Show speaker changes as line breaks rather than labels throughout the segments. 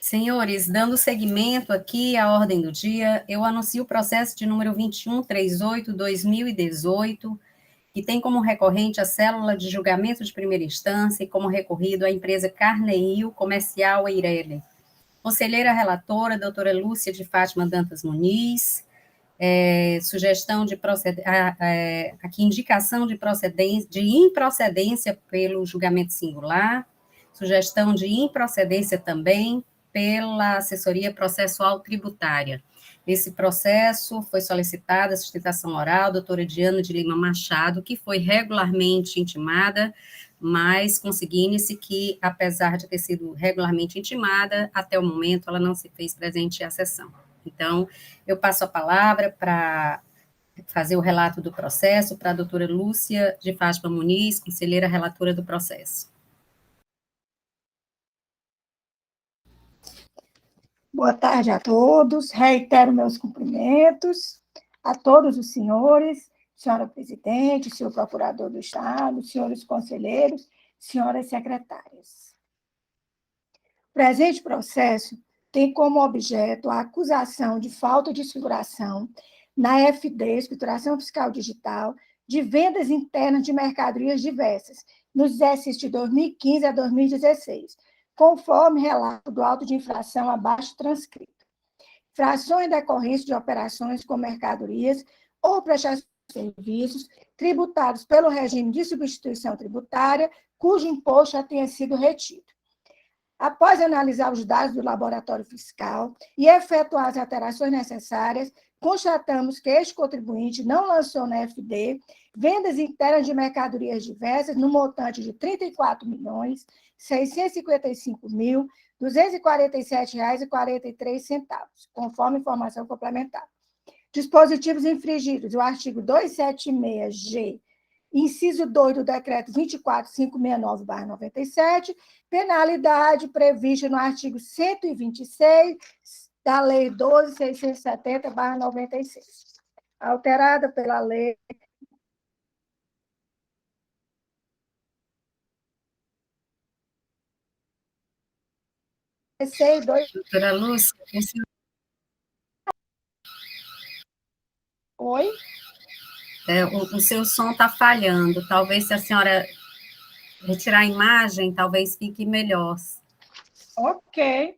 Senhores, dando seguimento aqui à ordem do dia, eu anuncio o processo de número 2138/2018, que tem como recorrente a célula de julgamento de primeira instância e como recorrido a empresa Carneil Comercial Eireli. Conselheira relatora, doutora Lúcia de Fátima Dantas Muniz, sugestão de aqui indicação de improcedência pelo julgamento singular, sugestão de improcedência também pela assessoria processual tributária. Esse processo foi solicitada a sustentação oral, doutora Diana de Lima Machado, que foi regularmente intimada, mas conseguindo-se que, apesar de ter sido regularmente intimada, até o momento ela não se fez presente à sessão. Então, eu passo a palavra para fazer o relato do processo para a doutora Lúcia de Fátima Muniz, conselheira relatora do processo.
Boa tarde a todos, reitero meus cumprimentos a todos os senhores, senhora presidente, senhor procurador do Estado, senhores conselheiros, senhoras secretárias. O presente processo tem como objeto a acusação de falta de escrituração na FD, Escrituração Fiscal Digital, de vendas internas de mercadorias diversas, nos exercícios de 2015 a 2016, conforme relato do auto de infração abaixo transcrito. Infrações decorrentes de operações com mercadorias ou prestações de serviços tributados pelo regime de substituição tributária, cujo imposto já tenha sido retido. Após analisar os dados do laboratório fiscal e efetuar as alterações necessárias, constatamos que este contribuinte não lançou na FD vendas internas de mercadorias diversas no montante de R$ 34.655.247,43, conforme informação complementar. Dispositivos infringidos: o artigo 276-G, inciso 2 do decreto 24.569/97, penalidade prevista no artigo 126 da Lei 12.670/96, alterada pela Lei 16.2.
Doutora Lúcia,
Oi?
O seu som está falhando. Talvez, se a senhora retirar a imagem, talvez fique melhor.
Ok.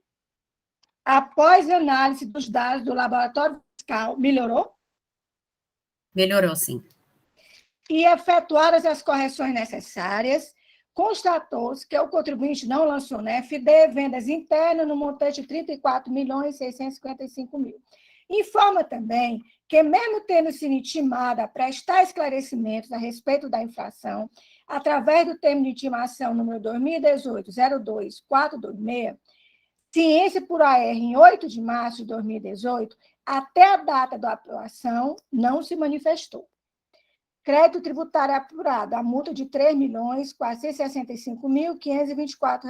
Após análise dos dados do laboratório fiscal, melhorou?
Melhorou, sim.
E efetuadas as correções necessárias, constatou-se que o contribuinte não lançou na FD vendas internas no montante de R$ 34.655.000. Informa também que, mesmo tendo sido intimada a prestar esclarecimentos a respeito da infração, através do termo de intimação número 2018-02426, ciência por AR em 8 de março de 2018, até a data da aprovação, não se manifestou. Crédito tributário apurado, a multa de R$ 3.465.524.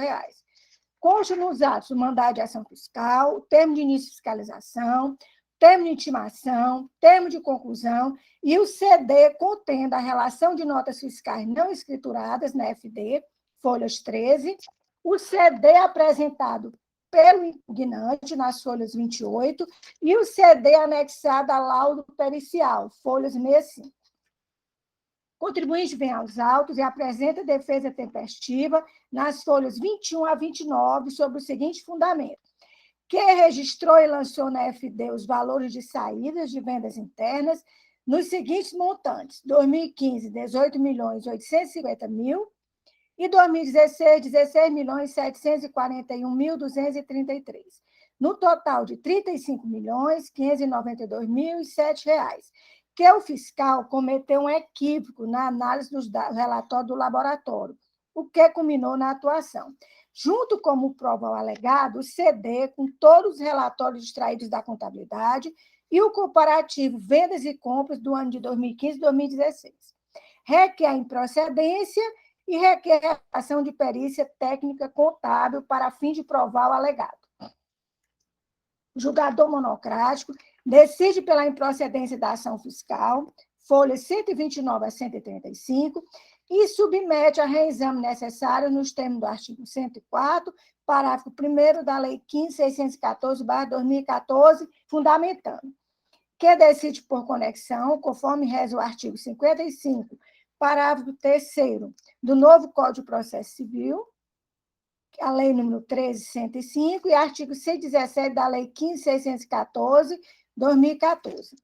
Consta nos atos o mandado de ação fiscal, o termo de início de fiscalização, termo de intimação, termo de conclusão e o CD contendo a relação de notas fiscais não escrituradas na FD, folhas 13, o CD apresentado pelo impugnante nas folhas 28 e o CD anexado a laudo pericial, folhas 65. O contribuinte vem aos autos e apresenta defesa tempestiva nas folhas 21 a 29 sobre o seguinte fundamento: que registrou e lançou na FD os valores de saídas de vendas internas nos seguintes montantes: 2015, 18.850.000 e 2016, 16.741.233, no total de R$ 35.592.007, que o fiscal cometeu um equívoco na análise dos relatórios do laboratório, o que culminou na atuação. Junto como prova ao alegado, o CD com todos os relatórios extraídos da contabilidade e o comparativo vendas e compras do ano de 2015 e 2016. Requer a improcedência e requer a ação de perícia técnica contábil para fim de provar o alegado. O julgador monocrático decide pela improcedência da ação fiscal, folhas 129 a 135, e submete a reexame necessário nos termos do artigo 104, parágrafo 1º da Lei 15.614/2014, fundamentando que decide por conexão, conforme reza o artigo 55, parágrafo 3º do novo Código de Processo Civil, a Lei número 13.105, e artigo 117 da Lei 15.614/2014,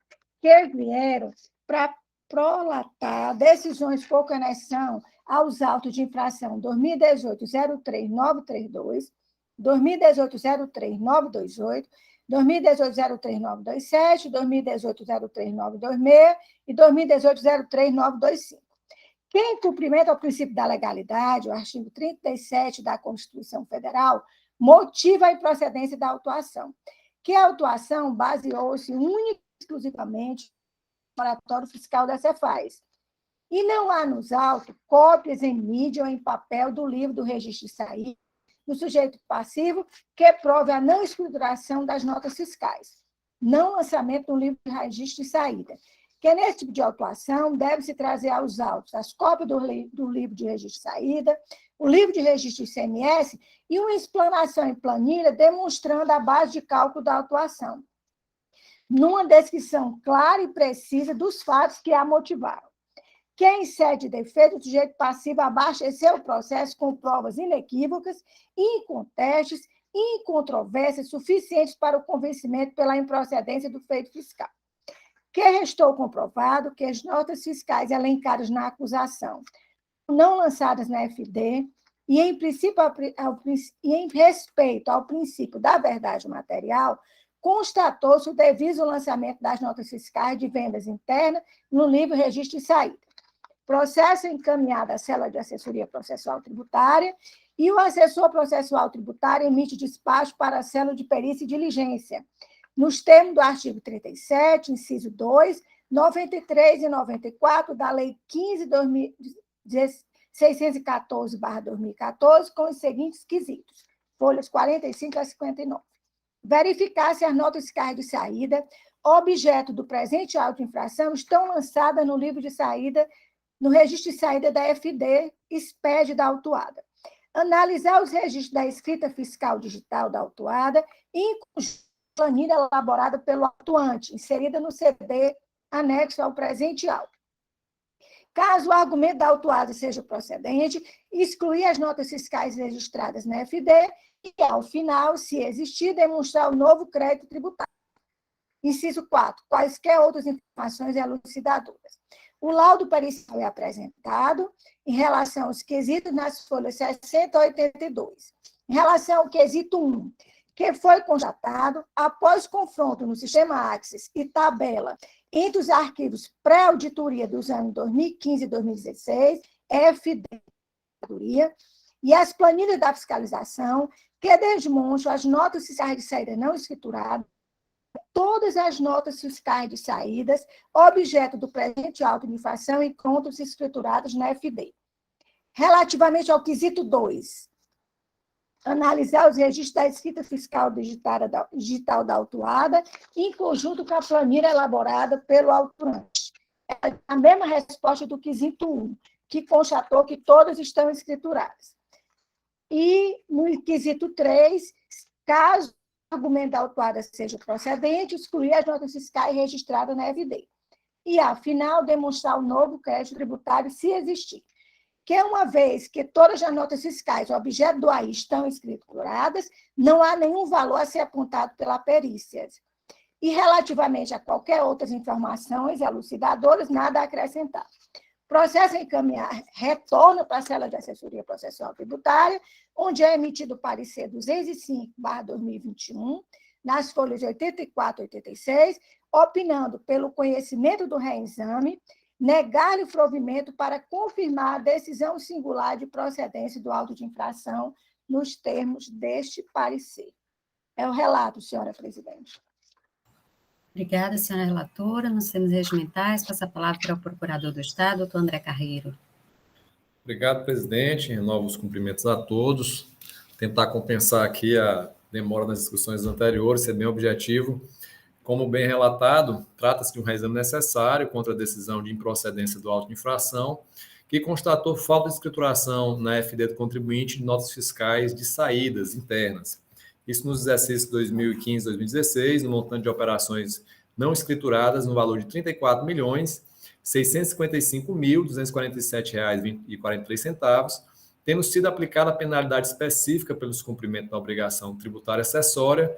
que vieram para prolatar decisões por conexão aos autos de infração 2018-03932, 2018-03928, 2018-03927, 2018-03926 e 2018-03925. Que, em cumprimento ao princípio da legalidade, o artigo 37 da Constituição Federal motiva a improcedência da autuação, que a autuação baseou-se única e exclusivamente no relatório fiscal da Cefaz. E não há nos autos cópias em mídia ou em papel do livro do registro de saída do sujeito passivo que prove a não escrituração das notas fiscais, não lançamento do livro de registro de saída, que nesse tipo de autuação deve-se trazer aos autos as cópias do livro de registro de saída, o livro de registro de ICMS e uma explanação em planilha demonstrando a base de cálculo da autuação, numa descrição clara e precisa dos fatos que a motivaram. Que, em sede de defeito, o sujeito passivo abasteceu o processo com provas inequívocas, incontestes e incontrovérsias suficientes para o convencimento pela improcedência do feito fiscal. Que restou comprovado que as notas fiscais elencadas na acusação, não lançadas na FD, e em respeito ao princípio da verdade material, constatou-se o devido lançamento das notas fiscais de vendas internas no livro registro de saída. Processo encaminhado à célula de assessoria processual tributária e o assessor processual tributário emite despacho para a célula de perícia e diligência, nos termos do artigo 37, inciso 2, 93 e 94 da Lei 15.614/2014, com os seguintes quesitos, folhas 45 a 59. Verificar se as notas fiscais de saída, objeto do presente auto de infração, estão lançadas no livro de saída, no registro de saída da FD, SPED da autuada. Analisar os registros da escrita fiscal digital da autuada e, em conjunto, planilha elaborada pelo autuante, inserida no CD anexo ao presente auto. Caso o argumento da autuada seja procedente, excluir as notas fiscais registradas na FD e, ao final, se existir, demonstrar o novo crédito tributário. Inciso 4. Quaisquer outras informações elucidadoras. O laudo pericial é apresentado em relação aos quesitos nas folhas 60 a 82. Em relação ao quesito 1, que foi constatado, após confronto no sistema Axis e tabela entre os arquivos pré-auditoria dos anos 2015 e 2016, FD e as planilhas da fiscalização, que demonstram as notas fiscais de saída não escrituradas, todas as notas fiscais de saídas, objeto do presente auto de infração e contas escrituradas na FD. Relativamente ao quesito 2, analisar os registros da escrita fiscal digital da autuada, em conjunto com a planilha elaborada pelo autuante. É a mesma resposta do quesito 1, que constatou que todas estão escrituradas. E no quesito 3, caso o argumento da autuada seja procedente, excluir as notas fiscais registradas na FD. E, afinal, demonstrar o novo crédito tributário, se existir. Que, uma vez que todas as notas fiscais, objeto do AI, estão escrituradas, não há nenhum valor a ser apontado pela perícia. E, relativamente a qualquer outras informações elucidadoras, nada a acrescentar. Processo a encaminhar retorna para a célula de assessoria processual tributária, onde é emitido o parecer 205/2021, nas folhas 84 e 86, opinando pelo conhecimento do reexame, negar-lhe o provimento para confirmar a decisão singular de procedência do auto de infração nos termos deste parecer. É o relato, senhora presidente.
Obrigada, senhora relatora. Nos termos regimentais, passa a palavra para o procurador do Estado, doutor André Carreiro.
Obrigado, presidente. Renovo os cumprimentos a todos. Tentar compensar aqui a demora nas discussões anteriores, ser bem objetivo. Como bem relatado, trata-se de um reexame necessário contra a decisão de improcedência do auto de infração, que constatou falta de escrituração na FD do contribuinte de notas fiscais de saídas internas. Isso nos exercícios 2015 e 2016, no montante de operações não escrituradas, no valor de R$ 34.655.247,43, tendo sido aplicada a penalidade específica pelo descumprimento da obrigação tributária acessória,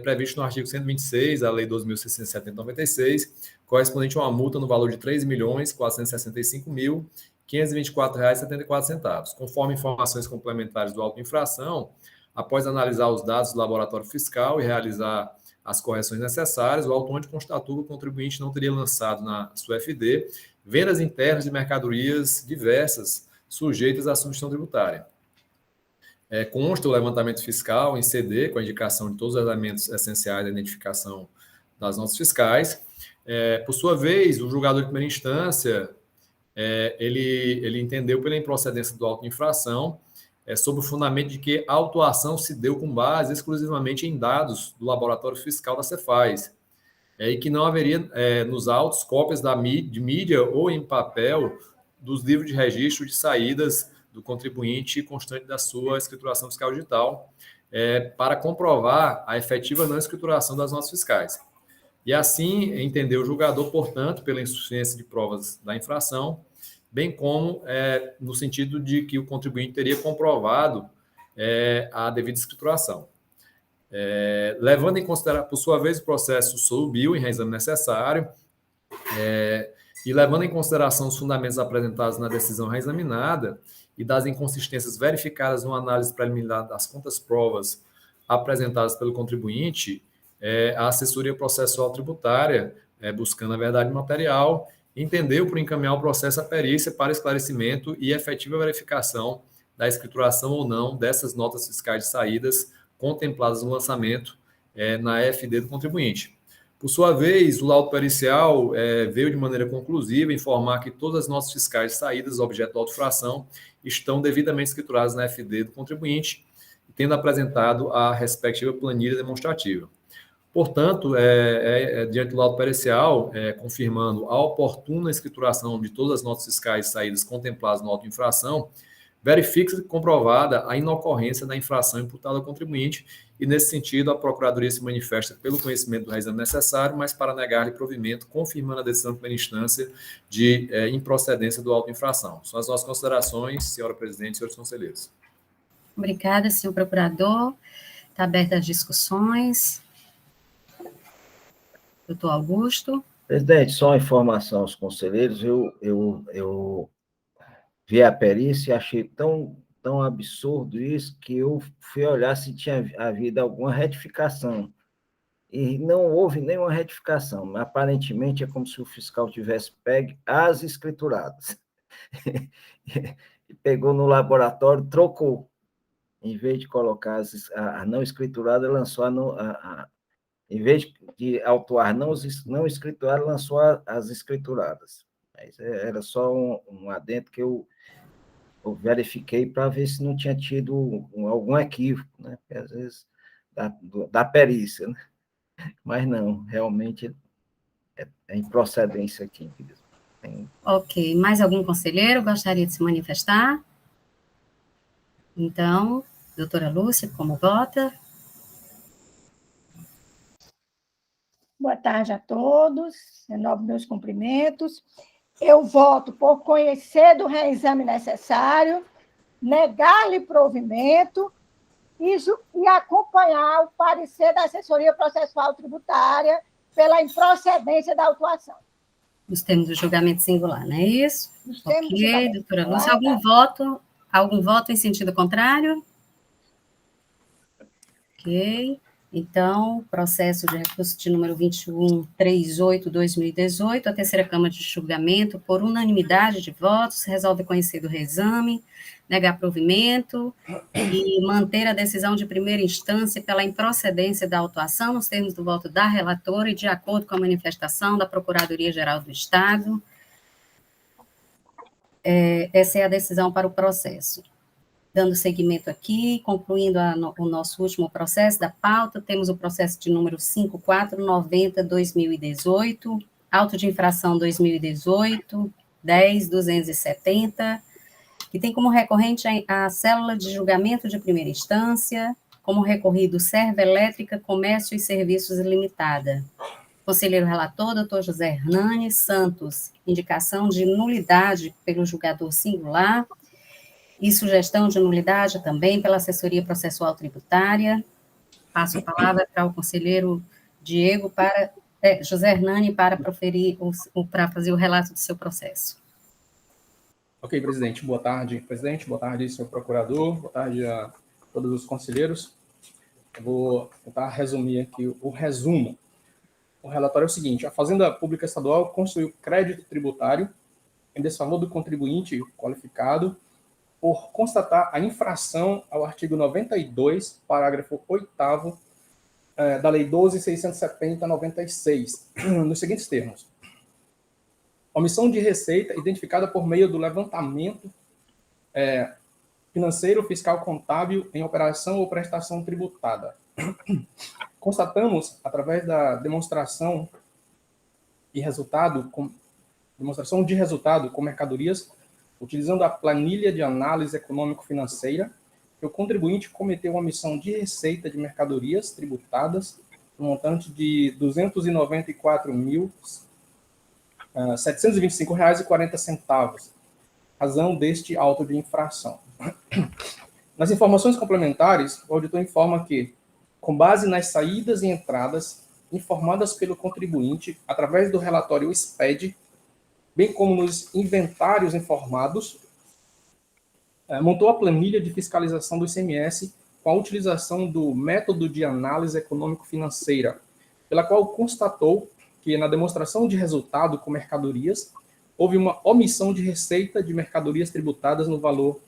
previsto no artigo 126 da Lei 2.670/96, correspondente a uma multa no valor de R$ 3.465.524,74. Conforme informações complementares do auto de infração, após analisar os dados do laboratório fiscal e realizar as correções necessárias, o autuante constatou que o contribuinte não teria lançado na sua FD vendas internas de mercadorias diversas sujeitas à substituição tributária. Consta o levantamento fiscal em CD, com a indicação de todos os elementos essenciais da identificação das notas fiscais. Por sua vez, o julgador de primeira instância, ele entendeu pela improcedência do auto de infração, sob o fundamento de que a autuação se deu com base exclusivamente em dados do laboratório fiscal da Cefaz, e que não haveria nos autos cópias de mídia ou em papel dos livros de registro de saídas do contribuinte constante da sua escrituração fiscal digital, para comprovar a efetiva não escrituração das notas fiscais. E assim entendeu o julgador, portanto, pela insuficiência de provas da infração, bem como no sentido de que o contribuinte teria comprovado a devida escrituração. Levando em consideração, por sua vez, o processo subiu em reexame necessário, e levando em consideração os fundamentos apresentados na decisão reexaminada e das inconsistências verificadas numa análise preliminar das contas-provas apresentadas pelo contribuinte, a assessoria processual tributária, buscando a verdade material, entendeu por encaminhar o processo à perícia para esclarecimento e efetiva verificação da escrituração ou não dessas notas fiscais de saídas contempladas no lançamento na FD do contribuinte. Por sua vez, o laudo pericial veio de maneira conclusiva informar que todas as notas fiscais de saídas objeto da autofração estão devidamente escrituradas na FD do contribuinte, tendo apresentado a respectiva planilha demonstrativa. Portanto, diante do laudo pericial, confirmando a oportuna escrituração de todas as notas fiscais de saídas contempladas no auto de infração, verifica-se comprovada a inocorrência da infração imputada ao contribuinte e, nesse sentido, a Procuradoria se manifesta pelo conhecimento do reexame necessário, mas para negar-lhe provimento, confirmando a decisão de primeira instância de improcedência do auto de infração. São as nossas considerações, senhora presidente e senhores conselheiros.
Obrigada, senhor procurador. Está aberta as discussões. Doutor Augusto.
Presidente, só uma informação aos conselheiros, eu vi a perícia e achei tão absurdo isso que eu fui olhar se tinha havido alguma retificação. E não houve nenhuma retificação. Aparentemente, é como se o fiscal tivesse pegue as escrituradas. E pegou no laboratório, trocou. Em vez de colocar a não escriturada, lançou em vez de autuar não escriturada, lançou as escrituradas. Mas era só um adendo que eu verifiquei para ver se não tinha tido algum equívoco, né? Porque, às vezes, da perícia, né? Mas não, realmente é improcedência aqui.
Ok, mais algum conselheiro gostaria de se manifestar? Então, doutora Lúcia, como vota?
Boa tarde a todos, renovo meus cumprimentos. Eu voto por conhecer do reexame necessário, negar-lhe provimento e acompanhar o parecer da assessoria processual tributária pela improcedência da autuação.
Nos termos do julgamento singular, não é isso? Ok, doutora Lúcia, algum voto em sentido contrário? Ok. Então, processo de recurso de número 2138/2018, a terceira Câmara de Julgamento, por unanimidade de votos, resolve conhecer do reexame, negar provimento e manter a decisão de primeira instância pela improcedência da autuação, nos termos do voto da relatora e de acordo com a manifestação da Procuradoria-Geral do Estado. Essa é a decisão para o processo. Dando seguimento aqui, concluindo o nosso último processo da pauta, temos o processo de número 5490/2018, auto de infração 2018, 10.270, que tem como recorrente a célula de julgamento de primeira instância, como recorrido Serva Elétrica, Comércio e Serviços Limitada. Conselheiro relator, doutor José Hernani Santos, indicação de nulidade pelo julgador singular e sugestão de nulidade também pela assessoria processual tributária. Passo a palavra para o conselheiro José Hernani para proferir para fazer o relato do seu processo.
Ok, presidente. Boa tarde, presidente. Boa tarde, senhor procurador. Boa tarde a todos os conselheiros. Eu vou tentar resumir aqui o resumo. O relatório é o seguinte: a Fazenda Pública Estadual construiu crédito tributário em desfavor do contribuinte qualificado por constatar a infração ao artigo 92, parágrafo 8º da Lei 12.670/96, nos seguintes termos: omissão de receita identificada por meio do levantamento financeiro, fiscal, contábil em operação ou prestação tributada. Constatamos, através da demonstração de resultado com mercadorias, utilizando a planilha de análise econômico-financeira, que o contribuinte cometeu omissão de receita de mercadorias tributadas no montante de R$ 294.725,40, razão deste auto de infração. Nas informações complementares, o auditor informa que, com base nas saídas e entradas informadas pelo contribuinte através do relatório SPED, bem como nos inventários informados, montou a planilha de fiscalização do ICMS com a utilização do método de análise econômico-financeira, pela qual constatou que, na demonstração de resultado com mercadorias, houve uma omissão de receita de mercadorias tributadas no valor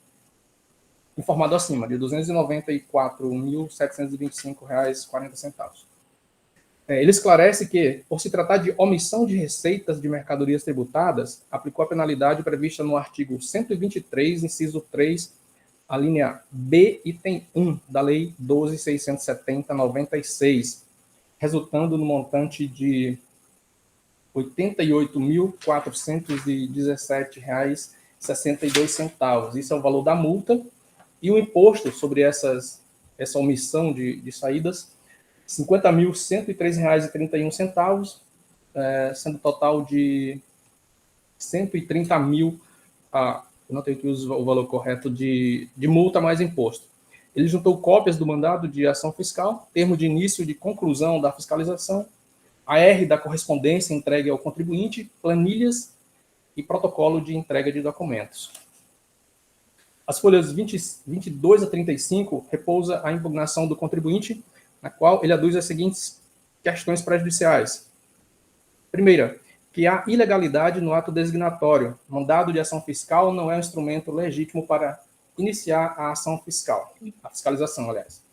informado acima, de R$ 294.725,40. Ele esclarece que, por se tratar de omissão de receitas de mercadorias tributadas, aplicou a penalidade prevista no artigo 123, inciso 3, a linha B, item 1, da Lei 12.670/96, resultando no montante de R$ 88.417,62. Isso é o valor da multa. E o imposto sobre essa omissão de saídas, R$ 50.103,31, sendo total de R$ 130.000, não tenho que usar o valor correto, de multa mais imposto. Ele juntou cópias do mandado de ação fiscal, termo de início de conclusão da fiscalização, AR da correspondência entregue ao contribuinte, planilhas e protocolo de entrega de documentos. As folhas 22 a 35 repousa a impugnação do contribuinte, na qual ele aduz as seguintes questões prejudiciais. Primeira, que há ilegalidade no ato designatório. Mandado de ação fiscal não é um instrumento legítimo para iniciar a ação fiscal, a fiscalização, aliás.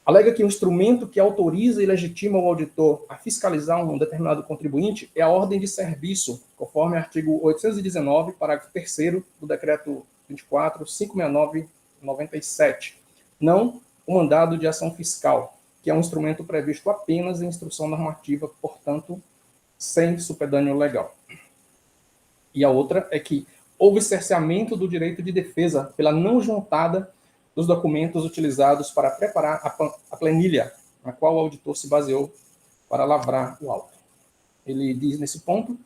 Alega que o instrumento que autoriza e legitima o auditor a fiscalizar um determinado contribuinte é a ordem de serviço, conforme artigo 819, parágrafo 3º do decreto 24.569/97, não o mandado de ação fiscal, que é um instrumento previsto apenas em instrução normativa, portanto, sem supedâneo legal. E a outra é que houve cerceamento do direito de defesa pela não juntada dos documentos utilizados para preparar a planilha, na qual o auditor se baseou para lavrar o auto. Ele diz nesse ponto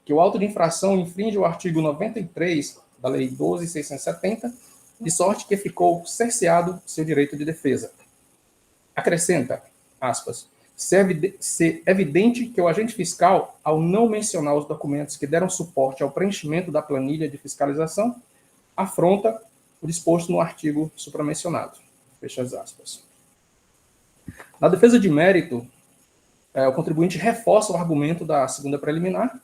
que o auto de infração infringe o artigo 93 da Lei 12.670, de sorte que ficou cerceado seu direito de defesa. Acrescenta, aspas, ser evidente que o agente fiscal, ao não mencionar os documentos que deram suporte ao preenchimento da planilha de fiscalização, afronta o disposto no artigo supramencionado. Fecha as aspas. Na defesa de mérito, o contribuinte reforça o argumento da segunda preliminar,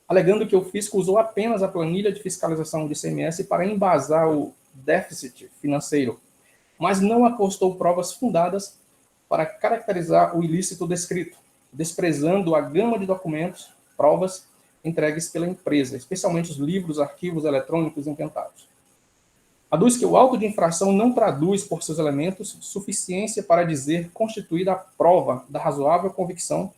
alegando que o fisco usou apenas a planilha de fiscalização de ICMS para embasar o déficit financeiro, mas não acostou provas fundadas para caracterizar o ilícito descrito, desprezando a gama de documentos, provas entregues pela empresa, especialmente os livros, arquivos eletrônicos inventados. Aduz que o auto de infração não traduz, por seus elementos, suficiência para dizer constituída a prova de razoável convicção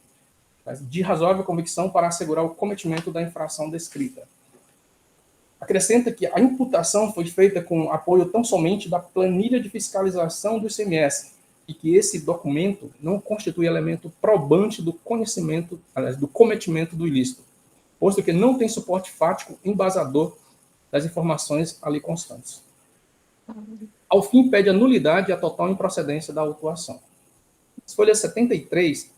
para assegurar o cometimento da infração descrita. acrescenta que a imputação foi feita com apoio tão somente da planilha de fiscalização do ICMS e que esse documento não constitui elemento probante do conhecimento, aliás, do cometimento do ilícito, posto que não tem suporte fático embasador das informações ali constantes. Ao fim, pede a nulidade e a total improcedência da autuação. Folha 73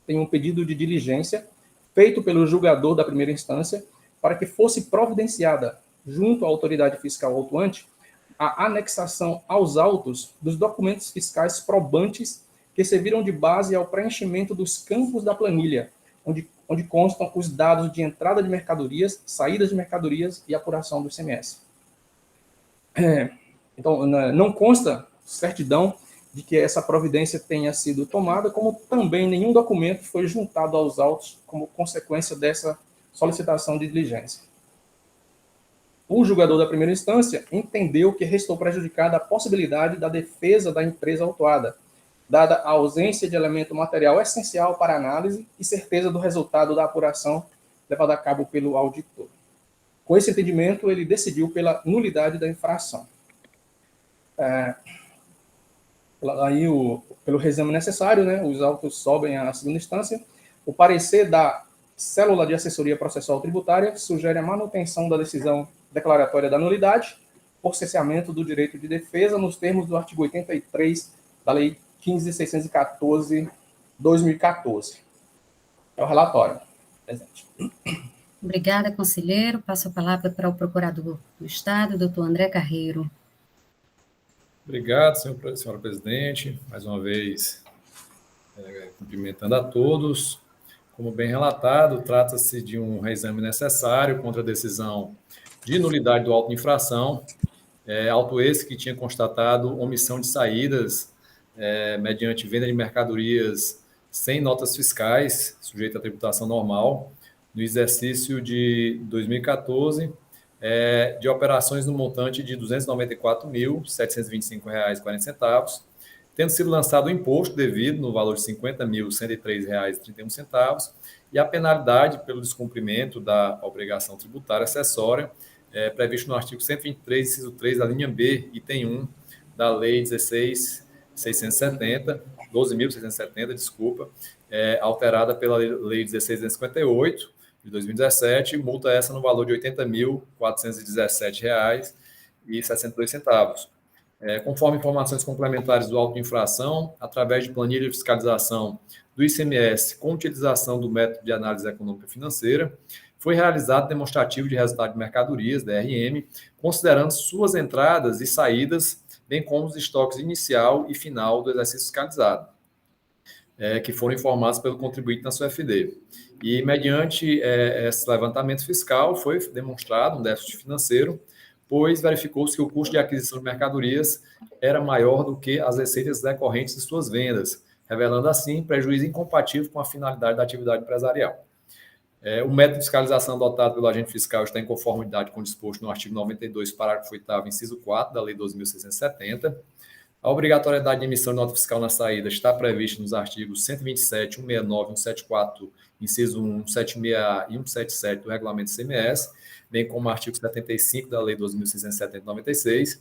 tem um pedido de diligência feito pelo julgador da primeira instância para que fosse providenciada, junto à autoridade fiscal autuante, a anexação aos autos dos documentos fiscais probantes que serviram de base ao preenchimento dos campos da planilha, onde constam os dados de entrada de mercadorias, saídas de mercadorias e apuração do ICMS. Então, não consta certidão de que essa providência tenha sido tomada, como também nenhum documento foi juntado aos autos como consequência dessa solicitação de diligência. O julgador da primeira instância entendeu que restou prejudicada a possibilidade da defesa da empresa autuada, dada a ausência de elemento material essencial para análise e certeza do resultado da apuração levada a cabo pelo auditor. Com esse entendimento, ele decidiu pela nulidade da infração. Pelo reexame necessário, né, os autos sobem à segunda instância. O parecer da Célula de Assessoria Processual Tributária sugere a manutenção da decisão declaratória da nulidade por cesseamento do direito de defesa nos termos do artigo 83 da Lei 15.614/2014. É o relatório. Presente.
Obrigada, conselheiro. Passo a palavra para o procurador do Estado, doutor André Carreiro.
Obrigado, senhora presidente. Mais uma vez, cumprimentando a todos. Como bem relatado, trata-se de um reexame necessário contra a decisão de nulidade do auto de infração, auto esse que tinha constatado omissão de saídas mediante venda de mercadorias sem notas fiscais, sujeita à tributação normal, no exercício de 2014, de operações no montante de R$ 294.725,40, tendo sido lançado o imposto devido no valor de R$ 50.103,31 e a penalidade pelo descumprimento da obrigação tributária acessória, previsto no artigo 123, inciso 3 da linha B, item 1, da Lei 12.670, alterada pela Lei 16.258, de 2017, multa essa no valor de R$ 80.417,62. Conforme informações complementares do auto de infração, através de planilha de fiscalização do ICMS com utilização do método de análise econômica financeira, foi realizado demonstrativo de resultado de mercadorias, DRM, considerando suas entradas e saídas, bem como os estoques inicial e final do exercício fiscalizado, que foram informados pelo contribuinte na sua FD. E, mediante esse levantamento fiscal, foi demonstrado um déficit financeiro, pois verificou-se que o custo de aquisição de mercadorias era maior do que as receitas decorrentes de suas vendas, revelando, assim, prejuízo incompatível com a finalidade da atividade empresarial. O método de fiscalização adotado pelo agente fiscal está em conformidade com o disposto no artigo 92, parágrafo 8º, inciso 4 da Lei 12.670. A obrigatoriedade de emissão de nota fiscal na saída está prevista nos artigos 127, 169, 174, inciso 1, 176A e 177 do Regulamento ICMS, bem como o artigo 75 da Lei 12.670/96.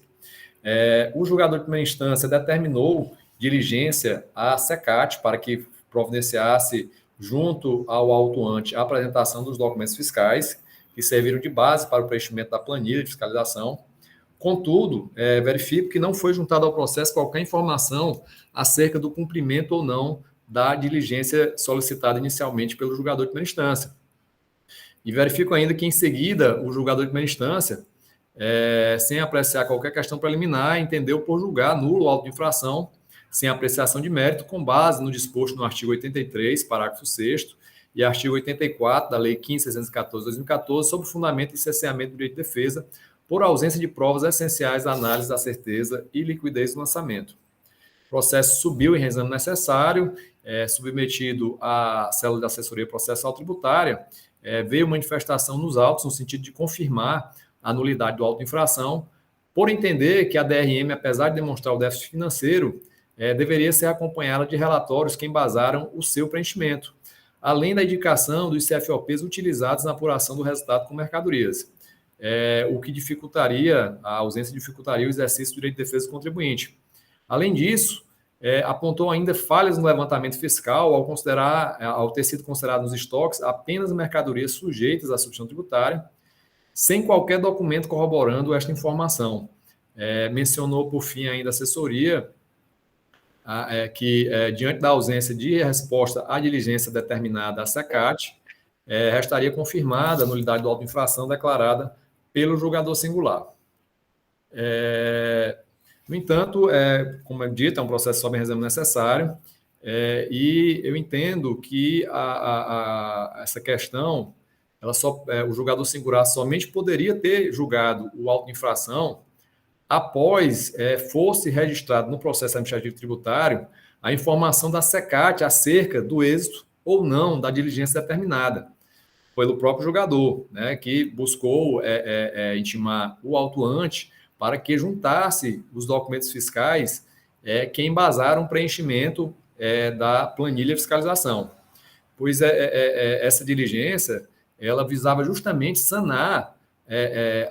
O julgador de primeira instância determinou diligência à SECAT para que providenciasse, junto ao autuante, a apresentação dos documentos fiscais, que serviram de base para o preenchimento da planilha de fiscalização. Contudo, verifico que não foi juntada ao processo qualquer informação acerca do cumprimento ou não da diligência solicitada inicialmente pelo julgador de primeira instância. E verifico ainda que, em seguida, o julgador de primeira instância, sem apreciar qualquer questão preliminar, entendeu por julgar nulo o auto de infração, sem apreciação de mérito, com base no disposto no artigo 83, parágrafo 6º, e artigo 84 da Lei 15.614/2014, sobre o fundamento e cesseamento do direito de defesa, por ausência de provas essenciais da análise da certeza e liquidez do lançamento. O processo subiu em reexame necessário, submetido à Célula de Assessoria Processual Tributária, veio manifestação nos autos no sentido de confirmar a nulidade do auto de infração, por entender que a DRM, apesar de demonstrar o déficit financeiro, deveria ser acompanhada de relatórios que embasaram o seu preenchimento, além da indicação dos CFOPs utilizados na apuração do resultado com mercadorias. o que dificultaria, a ausência dificultaria o exercício do direito de defesa do contribuinte. Além disso, apontou ainda falhas no levantamento fiscal ao ter sido considerado nos estoques apenas mercadorias sujeitas à substituição tributária, sem qualquer documento corroborando esta informação. Mencionou, por fim, ainda a assessoria, que, diante da ausência de resposta à diligência determinada à SECAT, restaria confirmada a nulidade da auto-infração declarada pelo julgador singular. No entanto, como é dito, é um processo sob exame necessário, e eu entendo que essa questão, o julgador singular somente poderia ter julgado o auto-infração após fosse registrado no processo administrativo tributário a informação da SECAT acerca do êxito ou não da diligência determinada pelo próprio julgador, né, que buscou intimar o autuante para que juntasse os documentos fiscais que embasaram o preenchimento da planilha de fiscalização. Pois essa diligência, ela visava justamente sanar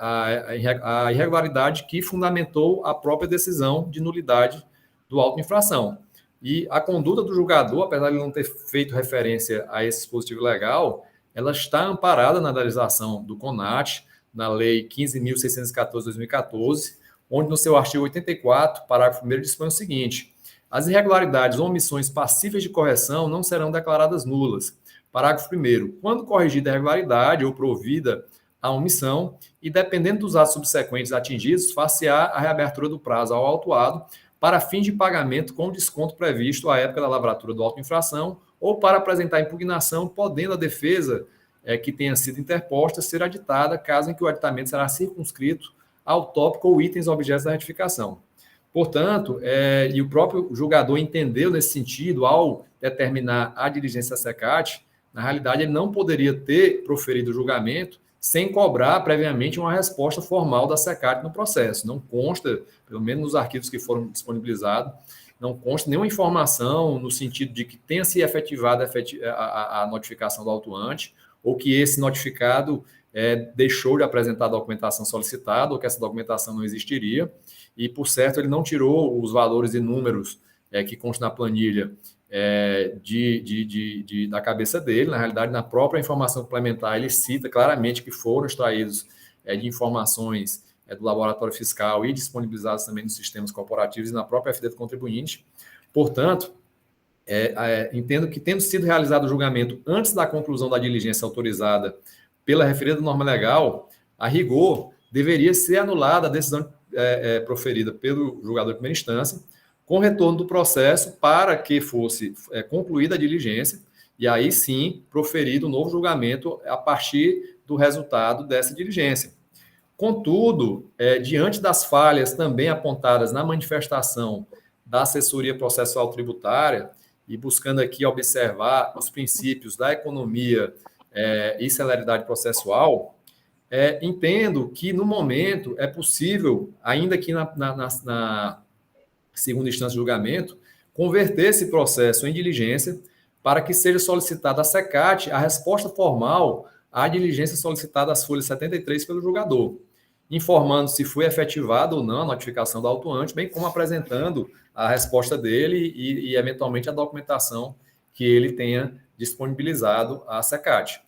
a irregularidade que fundamentou a própria decisão de nulidade do auto-infração. E a conduta do julgador, apesar de não ter feito referência a esse dispositivo legal, ela está amparada na legislação do CONAT, na Lei 15.614 de 2014, onde no seu artigo 84, parágrafo 1º, dispõe o seguinte: as irregularidades ou omissões passíveis de correção não serão declaradas nulas. Parágrafo 1º, quando corrigida a irregularidade ou provida a omissão, e dependendo dos atos subsequentes atingidos, far-se-á a reabertura do prazo ao autuado para fins de pagamento com desconto previsto à época da lavratura do auto-infração ou para apresentar impugnação, podendo a defesa que tenha sido interposta ser aditada, caso em que o aditamento será circunscrito ao tópico ou itens objetos da retificação. Portanto, e o próprio julgador entendeu nesse sentido, ao determinar a diligência SECAT, na realidade ele não poderia ter proferido o julgamento sem cobrar previamente uma resposta formal da SECAT no processo. Não consta, pelo menos nos arquivos que foram disponibilizados, não consta nenhuma informação no sentido de que tenha se efetivado a notificação do autuante, ou que esse notificado deixou de apresentar a documentação solicitada, ou que essa documentação não existiria, e, por certo, ele não tirou os valores e números que constam na planilha da cabeça dele. Na realidade, na própria informação complementar, ele cita claramente que foram extraídos de informações do laboratório fiscal e disponibilizados também nos sistemas corporativos e na própria FD do contribuinte. Portanto, entendo que, tendo sido realizado o julgamento antes da conclusão da diligência autorizada pela referida norma legal, a rigor, deveria ser anulada a decisão proferida pelo julgador de primeira instância, com retorno do processo para que fosse concluída a diligência e aí sim proferido um novo julgamento a partir do resultado dessa diligência. Contudo, diante das falhas também apontadas na manifestação da assessoria processual tributária e buscando aqui observar os princípios da economia e celeridade processual, entendo que, no momento, é possível, ainda que na segunda instância de julgamento, converter esse processo em diligência para que seja solicitada à SECAT a resposta formal à diligência solicitada às folhas 73 pelo julgador, informando se foi efetivada ou não a notificação do autuante, bem como apresentando a resposta dele e eventualmente, a documentação que ele tenha disponibilizado à SECAT.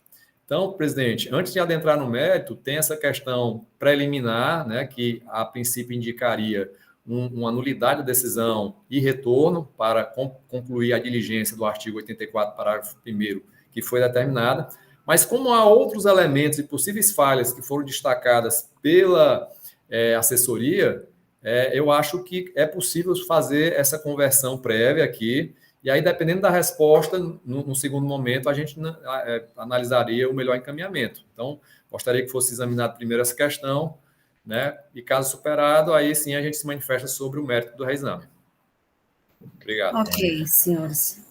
Então, presidente, antes de adentrar no mérito, tem essa questão preliminar, né, que a princípio indicaria uma nulidade da decisão e retorno para concluir a diligência do artigo 84, parágrafo 1º, que foi determinada. Mas como há outros elementos e possíveis falhas que foram destacadas pela assessoria, eu acho que é possível fazer essa conversão prévia aqui, e aí, dependendo da resposta, no segundo momento, a gente analisaria o melhor encaminhamento. Então, gostaria que fosse examinada primeiro essa questão, né? E caso superado, aí sim a gente se manifesta sobre o mérito do reexame. Obrigado.
Ok, senhores.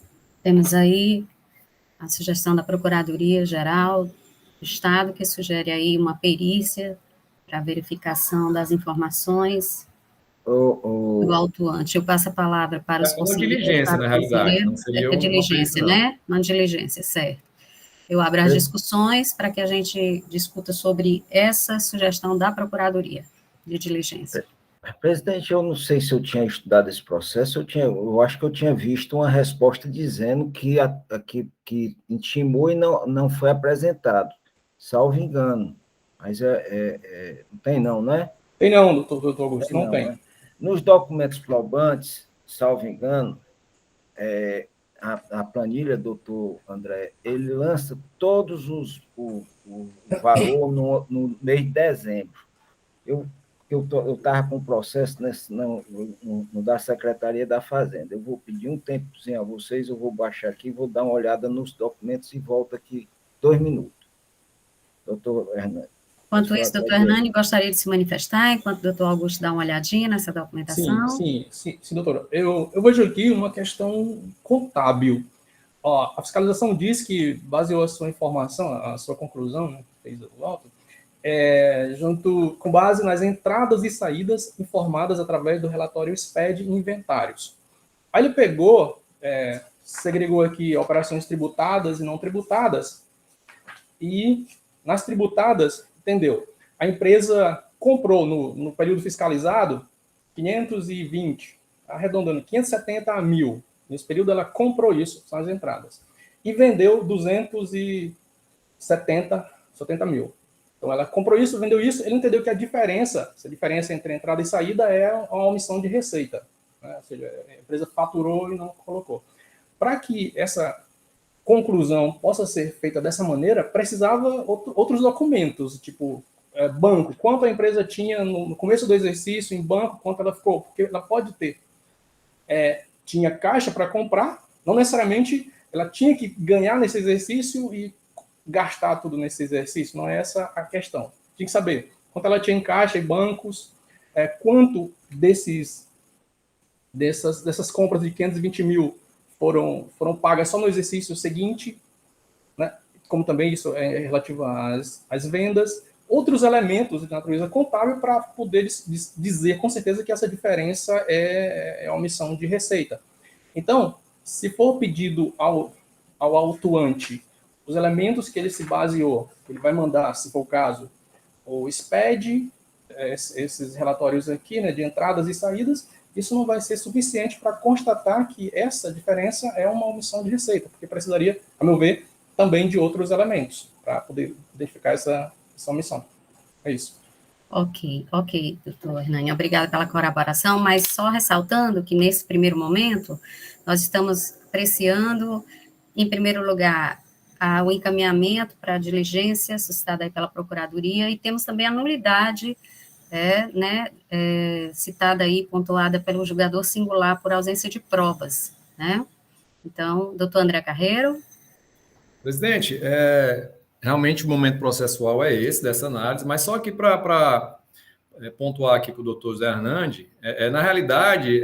Temos aí a sugestão da Procuradoria-Geral do Estado, que sugere aí uma perícia para verificação das informações do autuante. Eu passo a palavra para os conselheiros.
Diligência, na realidade.
Diligência, né? Uma diligência, certo. Eu abro as discussões para que a gente discuta sobre essa sugestão da Procuradoria de Diligência.
Presidente, eu não sei se eu tinha estudado esse processo, eu acho que eu tinha visto uma resposta dizendo que intimou e não foi apresentado, salvo engano. Mas não tem não, né?
Tem não, doutor Augusto, não tem.
Né? Nos documentos probantes, salvo engano, a planilha, doutor André, ele lança todos o valor no mês de dezembro. Eu estava com um processo no da Secretaria da Fazenda. Eu vou pedir um tempozinho a vocês, eu vou baixar aqui, vou dar uma olhada nos documentos e volto aqui 2 minutos. Doutor Hernani.
Enquanto isso, doutor Hernani gostaria de se manifestar, enquanto o doutor Augusto dá uma olhadinha nessa documentação.
Sim, doutora. Eu vejo aqui uma questão contábil. Ó, a fiscalização diz que baseou a sua informação, a sua conclusão, né, fez o auto, com base nas entradas e saídas informadas através do relatório SPED e inventários. Aí ele pegou, segregou aqui operações tributadas e não tributadas, e nas tributadas, entendeu? A empresa comprou no período fiscalizado 520, arredondando 570 a 1.000. Nesse período ela comprou isso, são as entradas. E vendeu 270 mil. Então, ela comprou isso, vendeu isso, ele entendeu que essa diferença entre entrada e saída é uma omissão de receita. Né? Ou seja, a empresa faturou e não colocou. Para que essa conclusão possa ser feita dessa maneira, precisava outros documentos, tipo banco, quanto a empresa tinha no começo do exercício em banco, quanto ela ficou, porque ela pode ter. Tinha caixa para comprar, não necessariamente ela tinha que ganhar nesse exercício e gastar tudo nesse exercício, não é essa a questão. Tinha que saber quanto ela tinha em caixa e bancos, quanto dessas compras de 520 mil foram pagas só no exercício seguinte, né? Como também isso é relativo às vendas, outros elementos de natureza contábil para poder dizer com certeza que essa diferença é omissão de receita. Então, se for pedido ao autuante os elementos que ele se baseou, ele vai mandar, se for o caso, o SPED, esses relatórios aqui, né, de entradas e saídas, isso não vai ser suficiente para constatar que essa diferença é uma omissão de receita, porque precisaria, a meu ver, também de outros elementos para poder identificar essa omissão. É isso.
Ok, doutor Hernani, obrigada pela colaboração, mas só ressaltando que nesse primeiro momento, nós estamos apreciando, em primeiro lugar, o encaminhamento para a diligência suscitada aí pela Procuradoria, e temos também a nulidade, citada aí, pontuada pelo julgador singular por ausência de provas, né? Então, doutor André Carreiro.
Presidente, realmente o momento processual é esse, dessa análise, mas só que para pontuar aqui para o doutor Zé Hernandes, na realidade,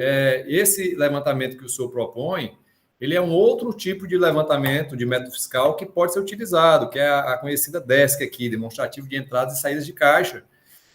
esse levantamento que o senhor propõe, ele é um outro tipo de levantamento de método fiscal que pode ser utilizado, que é a conhecida DESC aqui, demonstrativo de entradas e saídas de caixa,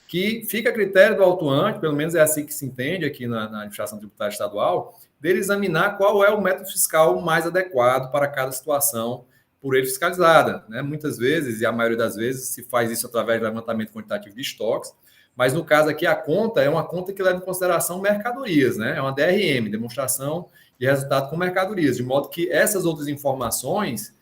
que fica a critério do autuante, pelo menos é assim que se entende aqui na administração tributária estadual, dele examinar qual é o método fiscal mais adequado para cada situação por ele fiscalizada, né? Muitas vezes, e a maioria das vezes, se faz isso através do levantamento quantitativo de estoques, mas no caso aqui a conta é uma conta que leva em consideração mercadorias, né? É uma DRM, demonstração de resultado com mercadorias, de modo que essas outras informações,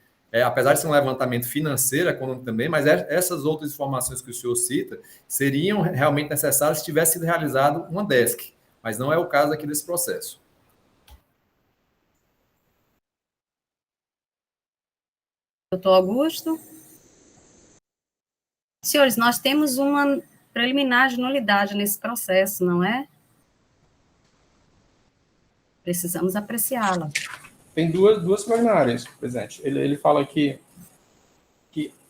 apesar de ser um levantamento financeiro, econômico também, mas essas outras informações que o senhor cita seriam realmente necessárias se tivesse sido realizado uma DESC, mas não é o caso aqui desse processo.
Doutor Augusto. Senhores, nós temos uma preliminar de nulidade nesse processo, não é? Precisamos apreciá-la.
Tem duas preliminares, presidente. Ele fala que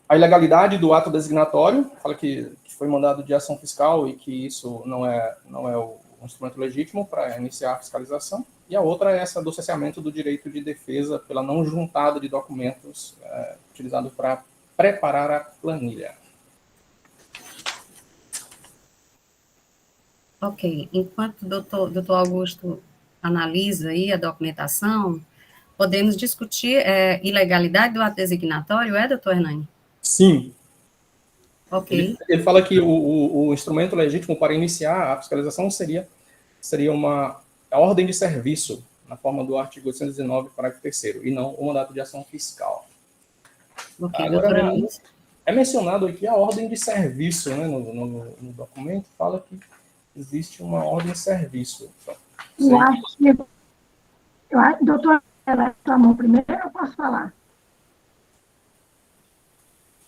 a ilegalidade do ato designatório, fala que foi mandado de ação fiscal e que isso não é o instrumento legítimo para iniciar a fiscalização. E a outra é essa do cesseamento do direito de defesa pela não juntada de documentos utilizado para preparar a planilha.
Ok. Enquanto o doutor Augusto analisa aí a documentação, Podemos discutir ilegalidade do ato designatório, doutor Hernani?
Sim.
Ok.
Ele fala que o instrumento legítimo para iniciar a fiscalização seria a ordem de serviço, na forma do artigo 819, parágrafo 3º, e não o mandato de ação fiscal.
Ok,
Agora,
doutora Lúcia.
é mencionado aqui a ordem de serviço, né, no documento, fala que existe uma ordem de serviço.
Eu acho que, doutora, ela tomou primeiro, eu posso falar?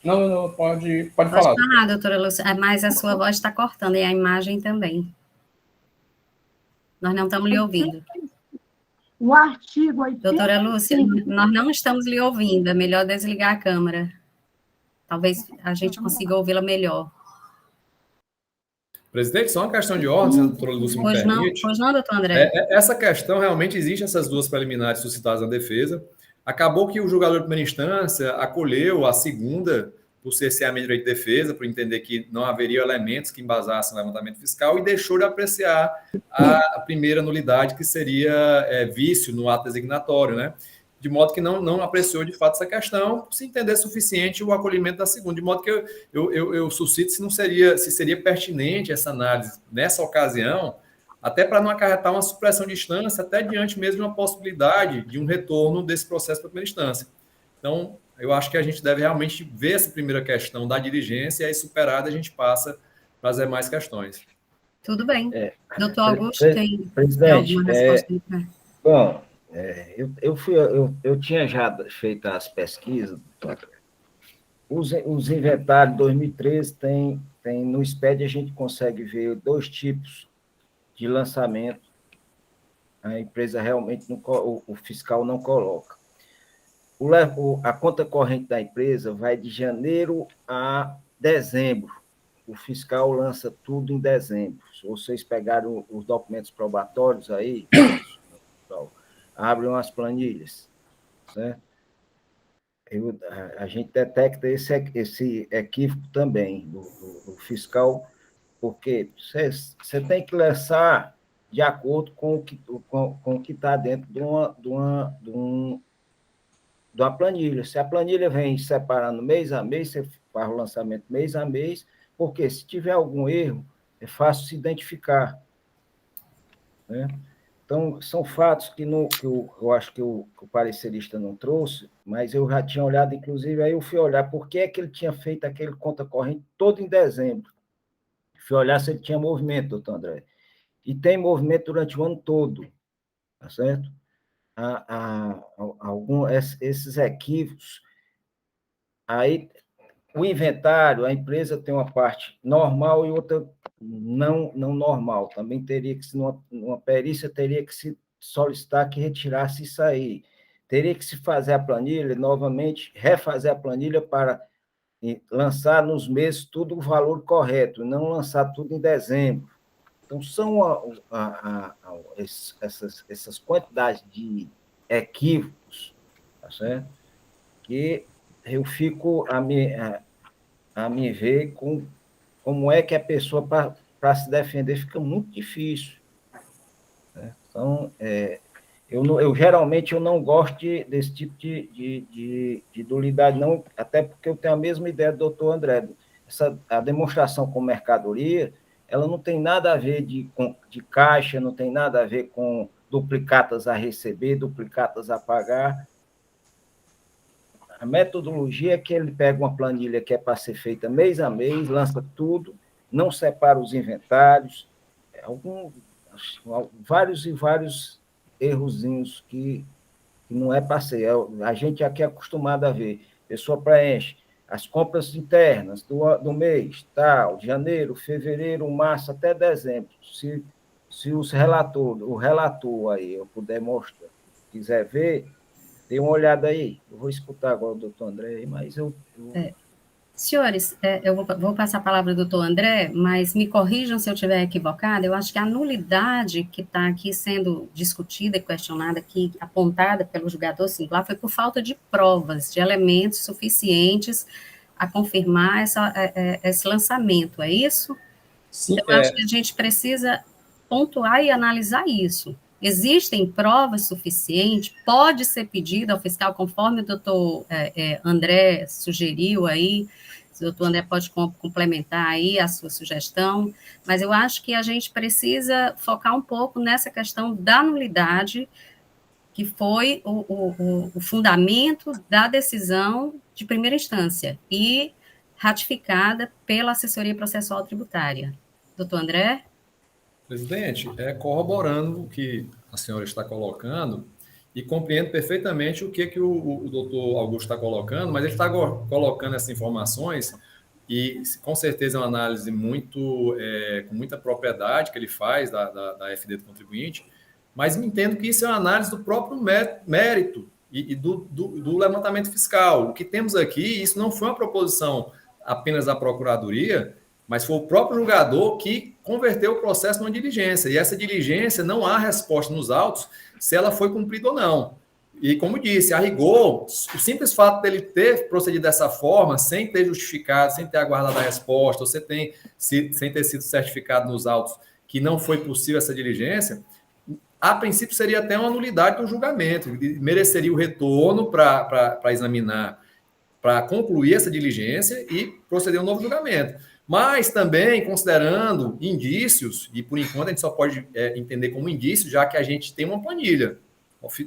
Não, pode
Pode
falar.
falar, doutora Lúcia, mas a sua voz está cortando, e a imagem também. Nós não estamos lhe ouvindo.
O artigo 85...
Doutora Lúcia, nós não estamos lhe ouvindo, é melhor desligar a câmera. Talvez a gente consiga ouvi-la melhor.
Presidente, só uma questão de ordem, se a doutora Lúcia me permite.
Pois não, doutor André?
Essa questão, realmente, existe essas duas preliminares suscitadas na defesa. Acabou que o julgador de primeira instância acolheu a segunda, por ser a direito de defesa, por entender que não haveria elementos que embasassem o levantamento fiscal, e deixou de apreciar a primeira nulidade, que seria vício no ato designatório, né? De modo que não apreciou de fato essa questão, se entender suficiente o acolhimento da segunda. De modo que eu suscito se seria pertinente essa análise nessa ocasião, até para não acarretar uma supressão de instância, até diante mesmo de uma possibilidade de um retorno desse processo para a primeira instância. Então, eu acho que a gente deve realmente ver essa primeira questão da diligência, e aí superada a gente passa para as demais questões.
Tudo bem. Doutor Augusto tem alguma resposta?
Bom, eu tinha já feito as pesquisas. Os inventários de 2013 tem no SPED, a gente consegue ver 2 tipos de lançamento. A empresa realmente, o fiscal não coloca. A conta corrente da empresa vai de janeiro a dezembro. O fiscal lança tudo em dezembro. Se vocês pegaram os documentos probatórios aí, abrem as planilhas, certo? A gente detecta esse equívoco também do fiscal, porque você tem que lançar de acordo com o que está dentro de uma planilha. Se a planilha vem separando mês a mês, você faz o lançamento mês a mês, porque se tiver algum erro, é fácil se identificar, né? Então, são fatos que eu acho que o parecerista não trouxe, mas eu já tinha olhado, inclusive, aí eu fui olhar por que é que ele tinha feito aquele conta corrente todo em dezembro. Fui olhar se ele tinha movimento, doutor André. E tem movimento durante o ano todo, tá certo? Esses equívocos. Aí, o inventário, a empresa tem uma parte normal e outra não normal. Também teria que, numa perícia, teria que se solicitar que retirasse isso aí. Teria que se fazer a planilha, novamente, refazer a planilha para lançar nos meses tudo o valor correto, não lançar tudo em dezembro. Então, são essas quantidades de equívocos, tá certo? Que eu fico a me ver como é que a pessoa, para se defender, fica muito difícil, né? Então, eu geralmente não gosto desse tipo de dualidade, não, até porque eu tenho a mesma ideia do doutor André. A demonstração com mercadoria, ela não tem nada a ver de caixa, não tem nada a ver com duplicatas a receber, duplicatas a pagar. A metodologia é que ele pega uma planilha que é para ser feita mês a mês, lança tudo, não separa os inventários, vários e vários errozinhos que não é para ser. A gente aqui é acostumado a ver. A pessoa preenche as compras internas do mês, tal, janeiro, fevereiro, março, até dezembro. Se o relator aí, eu puder mostrar, quiser ver, dê uma olhada aí. Eu vou escutar agora o doutor André aí, mas
Senhores, eu vou passar a palavra ao doutor André, mas me corrijam se eu estiver equivocada. Eu acho que a nulidade que está aqui sendo discutida e questionada aqui, apontada pelo julgador singular, foi por falta de provas, de elementos suficientes a confirmar esse lançamento, é isso?
Sim,
eu acho que a gente precisa pontuar e analisar isso. existem provas suficientes, pode ser pedido ao fiscal, conforme o doutor André sugeriu aí, o doutor André pode complementar aí a sua sugestão, mas eu acho que a gente precisa focar um pouco nessa questão da nulidade, que foi o fundamento da decisão de primeira instância e ratificada pela assessoria processual tributária. Doutor André?
Presidente, corroborando o que a senhora está colocando, e compreendo perfeitamente o que o doutor Augusto está colocando, mas ele está colocando essas informações, e com certeza é uma análise com muita propriedade que ele faz da FD do contribuinte, mas entendo que isso é uma análise do próprio mérito e do levantamento fiscal. O que temos aqui, isso não foi uma proposição apenas da Procuradoria, mas foi o próprio julgador que converteu o processo numa diligência. E essa diligência não há resposta nos autos se ela foi cumprida ou não. E, como disse, a rigor, o simples fato dele ter procedido dessa forma, sem ter justificado, sem ter aguardado a resposta, ou sem ter sido certificado nos autos que não foi possível essa diligência, a princípio seria até uma nulidade do julgamento, mereceria o retorno para examinar, para concluir essa diligência e proceder a um novo julgamento. Mas também considerando indícios, e por enquanto a gente só pode entender como indício, já que a gente tem uma planilha.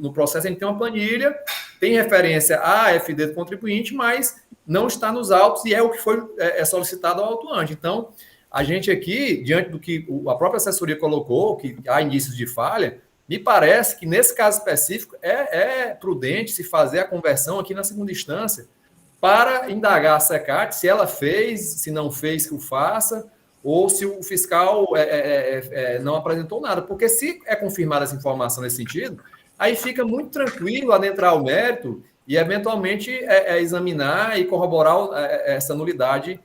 No processo a gente tem uma planilha, tem referência à FD do contribuinte, mas não está nos autos e é o que foi solicitado ao autuante. Então, a gente aqui, diante do que a própria assessoria colocou, que há indícios de falha, me parece que nesse caso específico é prudente se fazer a conversão aqui na segunda instância, para indagar a SECAT se ela fez, se não fez, que o faça, ou se o fiscal não apresentou nada. Porque se é confirmada essa informação nesse sentido, aí fica muito tranquilo adentrar o mérito e, eventualmente, examinar e corroborar essa nulidade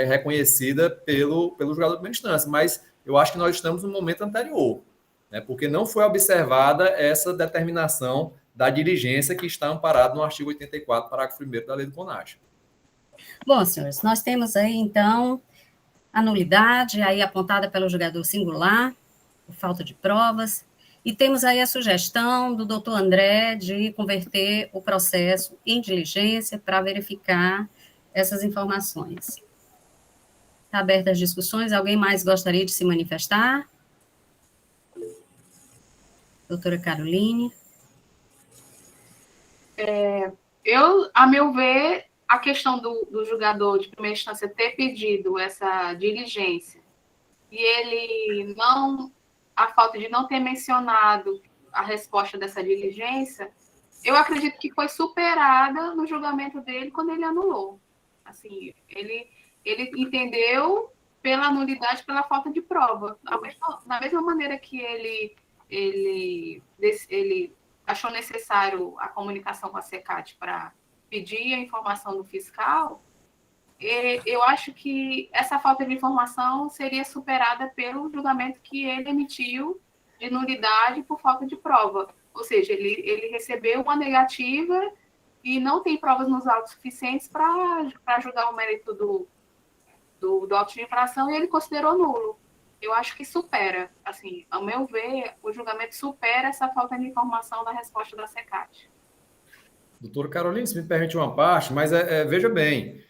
reconhecida pelo julgador de primeira instância. Mas eu acho que nós estamos no momento anterior, né, porque não foi observada essa determinação da diligência que está amparado no artigo 84, parágrafo 1º da Lei do CONAS.
Bom, senhores, nós temos aí, então, a nulidade, aí apontada pelo julgador singular, por falta de provas, e temos aí a sugestão do doutor André de converter o processo em diligência para verificar essas informações. Está aberta as discussões, alguém mais gostaria de se manifestar? Doutora Caroline?
A meu ver, a questão do julgador de primeira instância ter pedido essa diligência e ele a falta de não ter mencionado a resposta dessa diligência, eu acredito que foi superada no julgamento dele quando ele anulou. Assim, ele entendeu pela nulidade, pela falta de prova. Da mesma maneira que ele achou necessário a comunicação com a SECAT para pedir a informação do fiscal, eu acho que essa falta de informação seria superada pelo julgamento que ele emitiu de nulidade por falta de prova. Ou seja, ele recebeu uma negativa e não tem provas nos autos suficientes para julgar o mérito do auto de infração e ele considerou nulo. Eu acho que supera, assim, ao meu ver, o julgamento supera essa falta de informação da resposta da SECAT.
Doutora Carolina, se me permite uma parte, mas veja bem,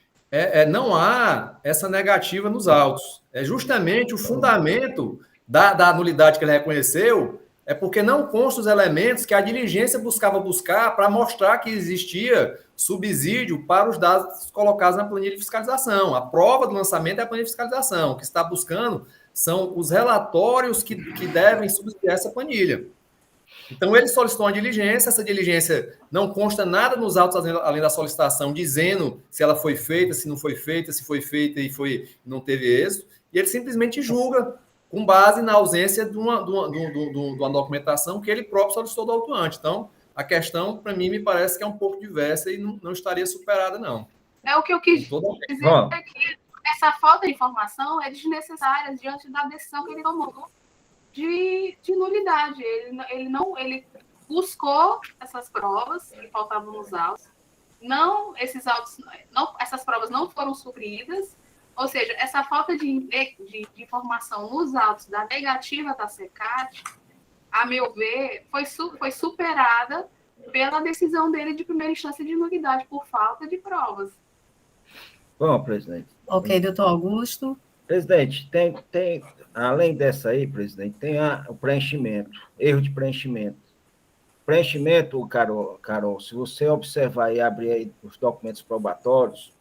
não há essa negativa nos autos. É justamente o fundamento da nulidade que ele reconheceu, é porque não consta os elementos que a diligência buscava para mostrar que existia subsídio para os dados colocados na planilha de fiscalização. A prova do lançamento é a planilha de fiscalização. O que está buscando são os relatórios que devem subsidiar essa planilha. Então, ele solicitou uma diligência, essa diligência não consta nada nos autos, além da solicitação, dizendo se ela foi feita, se não foi feita, se foi feita e não teve êxito, e ele simplesmente julga com base na ausência de uma documentação que ele próprio solicitou do autuante. Então, a questão, para mim, me parece que é um pouco diversa e não estaria superada, não.
O que eu quis dizer é que essa falta de informação é desnecessária diante da decisão que ele tomou de nulidade. Ele buscou essas provas que faltavam nos autos. Essas provas não foram supridas. Ou seja, essa falta de informação nos autos da negativa da SECAT a meu ver, foi superada pela decisão dele de primeira instância de nulidade por falta de provas.
Bom, presidente.
Ok, doutor Augusto.
Presidente, além dessa aí, presidente, tem o preenchimento, erro de preenchimento. Preenchimento, Carol, se você observar e abrir aí os documentos probatórios,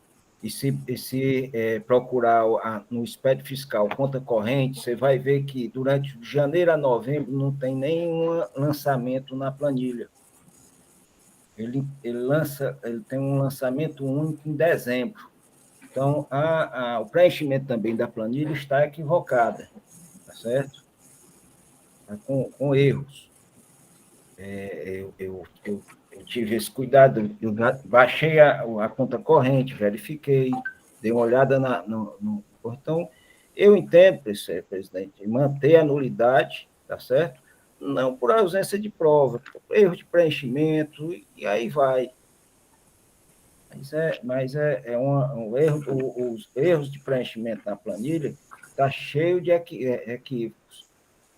e se procurar no SPED fiscal conta corrente, você vai ver que durante de janeiro a novembro não tem nenhum lançamento na planilha. Ele tem um lançamento único em dezembro. Então, o preenchimento também da planilha está equivocada, tá certo? Tá com erros. Eu tive esse cuidado, eu baixei a conta corrente, verifiquei, dei uma olhada Então, eu entendo, presidente, manter a nulidade, tá certo? Não por ausência de prova, por erro de preenchimento, e aí vai. Mas é um erro, os erros de preenchimento na planilha está cheio de equívocos.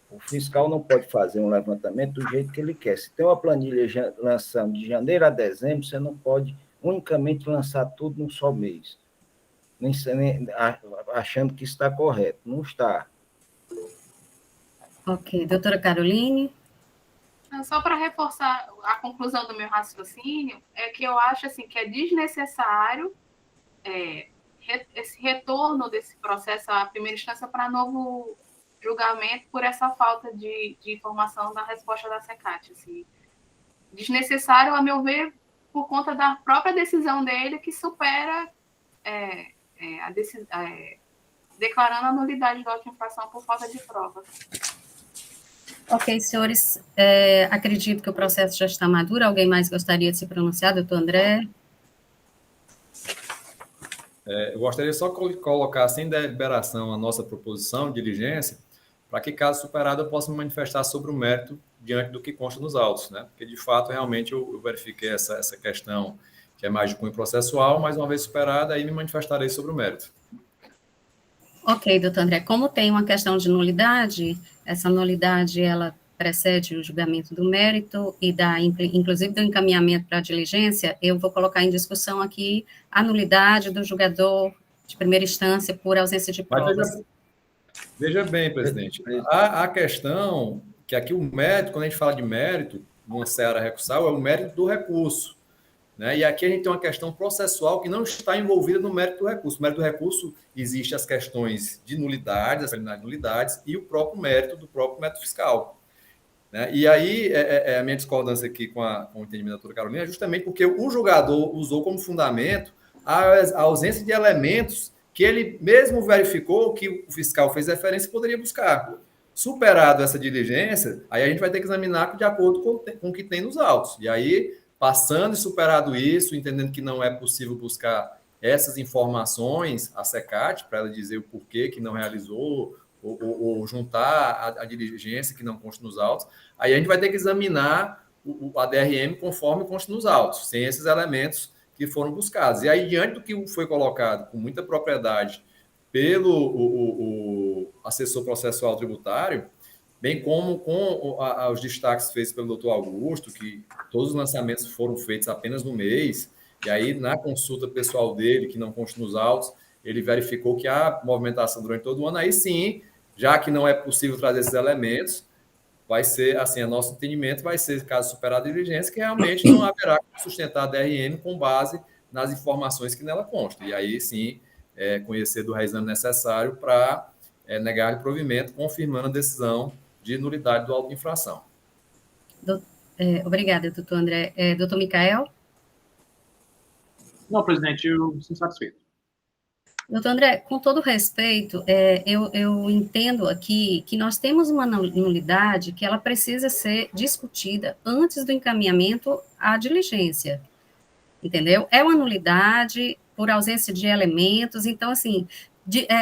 O fiscal não pode fazer um levantamento do jeito que ele quer. Se tem uma planilha lançando de janeiro a dezembro, você não pode unicamente lançar tudo num só mês, nem achando que está correto. Não está.
Ok. Doutora Caroline?
Só para reforçar a conclusão do meu raciocínio, é que eu acho assim, que é desnecessário esse retorno desse processo à primeira instância para novo julgamento por essa falta de informação da resposta da SECAT. Assim. Desnecessário, a meu ver, por conta da própria decisão dele, que supera declarando a nulidade da auto-infração por falta de provas.
Ok, senhores, acredito que o processo já está maduro. Alguém mais gostaria de se pronunciar, doutor André?
Eu gostaria só de colocar sem deliberação a nossa proposição de diligência, para que, caso superado, eu possa me manifestar sobre o mérito diante do que consta nos autos, né? Porque, de fato, realmente eu verifiquei essa questão que é mais de cunho processual, mas uma vez superada, aí me manifestarei sobre o mérito.
Ok, doutor André, como tem uma questão de nulidade, essa nulidade, ela precede o julgamento do mérito e inclusive do encaminhamento para a diligência, eu vou colocar em discussão aqui a nulidade do julgador de primeira instância por ausência de provas.
Veja bem, presidente, a questão que aqui o mérito, quando a gente fala de mérito, numa seara recursal, é o mérito do recurso. Né? E aqui a gente tem uma questão processual que não está envolvida no mérito do recurso. No mérito do recurso existe as questões de nulidades, as preliminares de nulidades, e o próprio mérito do próprio método fiscal. Né? E aí, a minha discordância aqui com o entendimento da doutora Carolina é justamente porque o julgador usou como fundamento a ausência de elementos que ele mesmo verificou que o fiscal fez referência e poderia buscar. Superado essa diligência, aí a gente vai ter que examinar de acordo com o que tem nos autos. E aí, passando e superado isso, entendendo que não é possível buscar essas informações à SECAT, para ela dizer o porquê que não realizou, ou juntar a diligência que não consta nos autos, aí a gente vai ter que examinar a DRM conforme consta nos autos, sem esses elementos que foram buscados. E aí, diante do que foi colocado com muita propriedade pelo o assessor processual tributário, bem como com os destaques feitos pelo doutor Augusto, que todos os lançamentos foram feitos apenas no mês, e aí, na consulta pessoal dele, que não consta nos autos, ele verificou que há movimentação durante todo o ano, aí sim, já que não é possível trazer esses elementos, vai ser, assim, a nosso entendimento vai ser, caso superada a diligência, que realmente não haverá como sustentar a DRM com base nas informações que nela constam. E aí, sim, conhecer do reexame necessário para negar o provimento, confirmando a decisão de nulidade do auto de infração.
Obrigada, doutor André. Doutor Micael?
Não, presidente, eu estou satisfeito.
Doutor André, com todo respeito, eu entendo aqui que nós temos uma nulidade que ela precisa ser discutida antes do encaminhamento à diligência, entendeu? É uma nulidade por ausência de elementos, então, assim,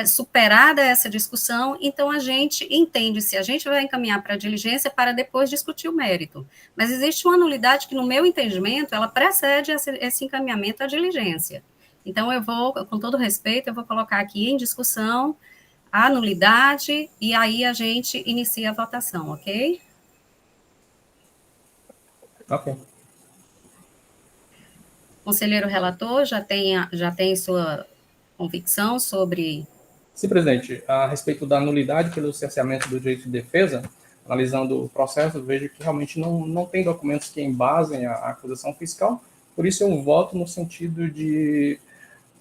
superada essa discussão, então a gente entende se a gente vai encaminhar para a diligência para depois discutir o mérito. Mas existe uma nulidade que, no meu entendimento, ela precede esse encaminhamento à diligência. Então, eu vou, com todo respeito, eu vou colocar aqui em discussão a nulidade e aí a gente inicia a votação, ok?
Ok.
Conselheiro relator, já tem sua convicção sobre...
Sim, presidente. A respeito da nulidade pelo cerceamento do direito de defesa, analisando o processo, eu vejo que realmente não tem documentos que embasem a acusação fiscal, por isso eu voto no sentido de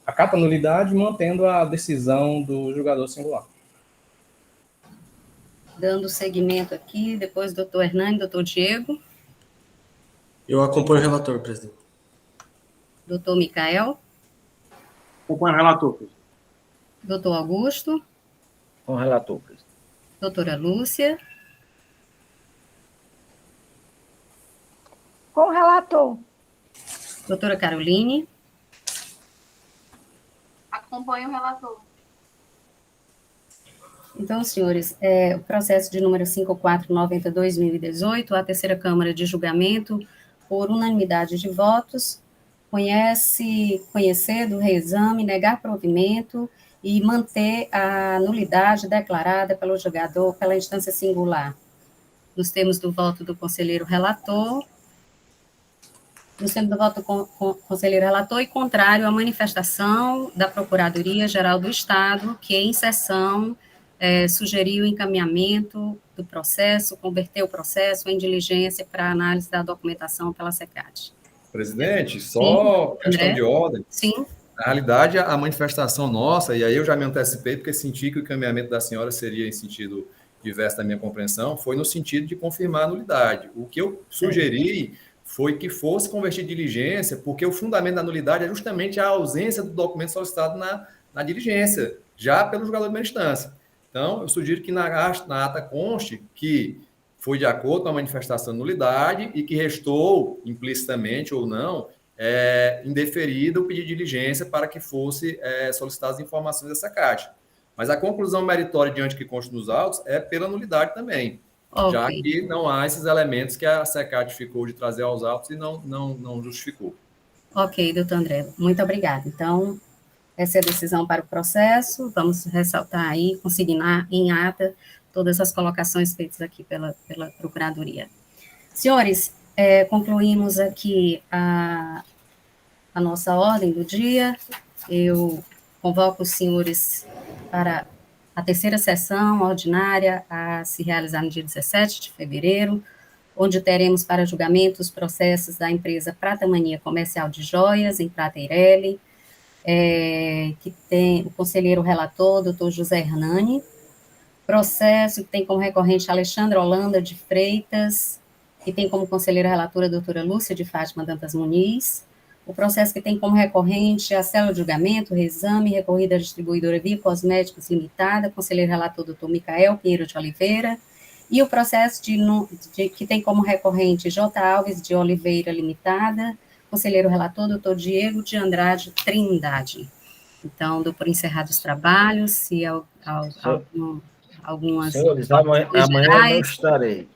acata a nulidade, mantendo a decisão do julgador singular.
Dando seguimento aqui, depois doutor Hernani, doutor Diego.
Eu acompanho o relator, presidente.
Doutor Micael.
Acompanho o relator, presidente.
Doutor Augusto.
Com o relator, presidente.
Doutora Lúcia.
Com o relator.
Doutora Caroline.
Acompanho o relator.
Então, senhores, o processo de número 5490/2018, a terceira Câmara de Julgamento, por unanimidade de votos, conhecer do reexame, negar provimento e manter a nulidade declarada pelo julgador pela instância singular. Nos termos do voto do conselheiro relator, e contrário à manifestação da Procuradoria-Geral do Estado, que em sessão sugeriu o encaminhamento do processo, converter o processo em diligência para análise da documentação pela SECAD.
Presidente, só questão de ordem.
Sim.
Na realidade, a manifestação nossa, e aí eu já me antecipei, porque senti que o encaminhamento da senhora seria em sentido diverso da minha compreensão, foi no sentido de confirmar a nulidade. O que eu sugeri foi que fosse convertido em diligência, porque o fundamento da nulidade é justamente a ausência do documento solicitado na diligência, já pelo julgador de primeira instância. Então, eu sugiro que na ata conste que foi de acordo com a manifestação de nulidade e que restou, implicitamente ou não, indeferido o pedido de diligência para que fosse solicitadas informações dessa caixa. Mas a conclusão meritória diante que consta nos autos é pela nulidade também, já que não há esses elementos que a SECAD ficou de trazer aos autos e não justificou.
Ok, doutor André, muito obrigada. Então, essa é a decisão para o processo, vamos ressaltar aí, consignar em ata todas as colocações feitas aqui pela Procuradoria. Senhores, concluímos aqui a nossa ordem do dia. Eu convoco os senhores para a terceira sessão ordinária a se realizar no dia 17 de fevereiro, onde teremos para julgamento os processos da empresa Prata Mania Comercial de Joias, em Prata Eireli, que tem o conselheiro relator, doutor José Hernani, processo que tem como recorrente Alexandre Holanda de Freitas, que tem como conselheira relatora a doutora Lúcia de Fátima Dantas Muniz, o processo que tem como recorrente a célula de julgamento, reexame, recorrida à distribuidora Via Cosméticos Limitada, conselheiro relator doutor Micael Pinheiro de Oliveira, e o processo que tem como recorrente J. Alves de Oliveira Limitada, conselheiro relator doutor Diego de Andrade Trindade. Então, dou por encerrados os trabalhos, se algumas...
Senhores, amanhã eu não estarei.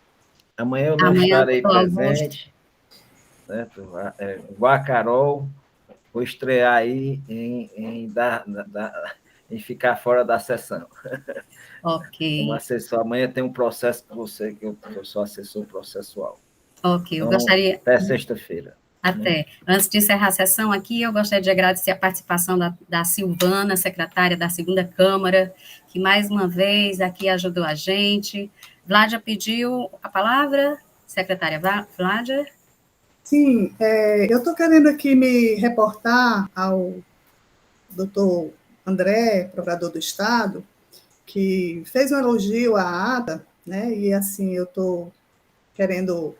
Amanhã eu não estarei presente. Certo? Igual a Carol, vou estrear aí em ficar fora da sessão.
Ok.
Como assessor, amanhã tem um processo com você, que eu sou assessor processual.
Ok, eu
então,
gostaria...
Até sexta-feira.
Até. Antes de encerrar a sessão aqui, eu gostaria de agradecer a participação da Silvana, secretária da segunda Câmara, que mais uma vez aqui ajudou a gente. Vládia pediu a palavra, secretária Vládia.
Sim, eu estou querendo aqui me reportar ao doutor André, procurador do Estado, que fez um elogio à ata, né, e assim, eu estou querendo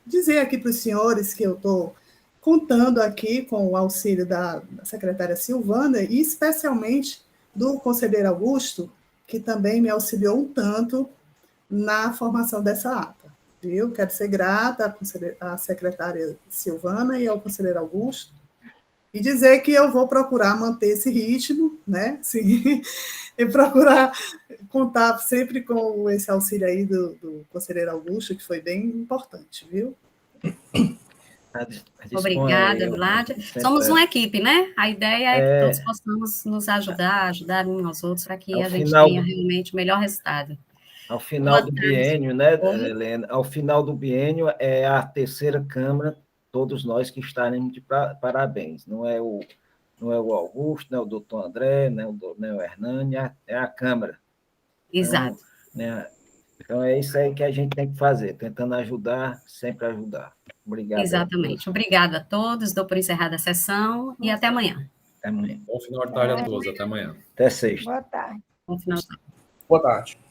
dizer aqui para os senhores que eu estou contando aqui com o auxílio da secretária Silvana e especialmente do conselheiro Augusto, que também me auxiliou um tanto na formação dessa ata. Eu quero ser grata à secretária Silvana e ao conselheiro Augusto e dizer que eu vou procurar manter esse ritmo, né? Sim, e procurar contar sempre com esse auxílio aí do conselheiro Augusto, que foi bem importante, viu?
Obrigada, Vládia. Somos uma equipe, né? A ideia é que todos possamos nos ajudar uns aos outros, para que a gente tenha realmente o melhor resultado.
Ao final
Boa
do
tarde.
biênio, né,
Oi.
Helena? Ao final do biênio é a terceira Câmara, todos nós que estaremos de parabéns. Não é o Augusto, não é o doutor André, não é o Hernani, é a Câmara.
Exato.
Né, então, é isso aí que a gente tem que fazer, tentando ajudar, sempre ajudar. Obrigado.
Exatamente. Obrigada a todos, dou por encerrada a sessão e até amanhã.
Até amanhã.
Bom final de tarde a todos. Até amanhã.
Até sexta.
Boa tarde.
Bom final de tarde.
Boa tarde.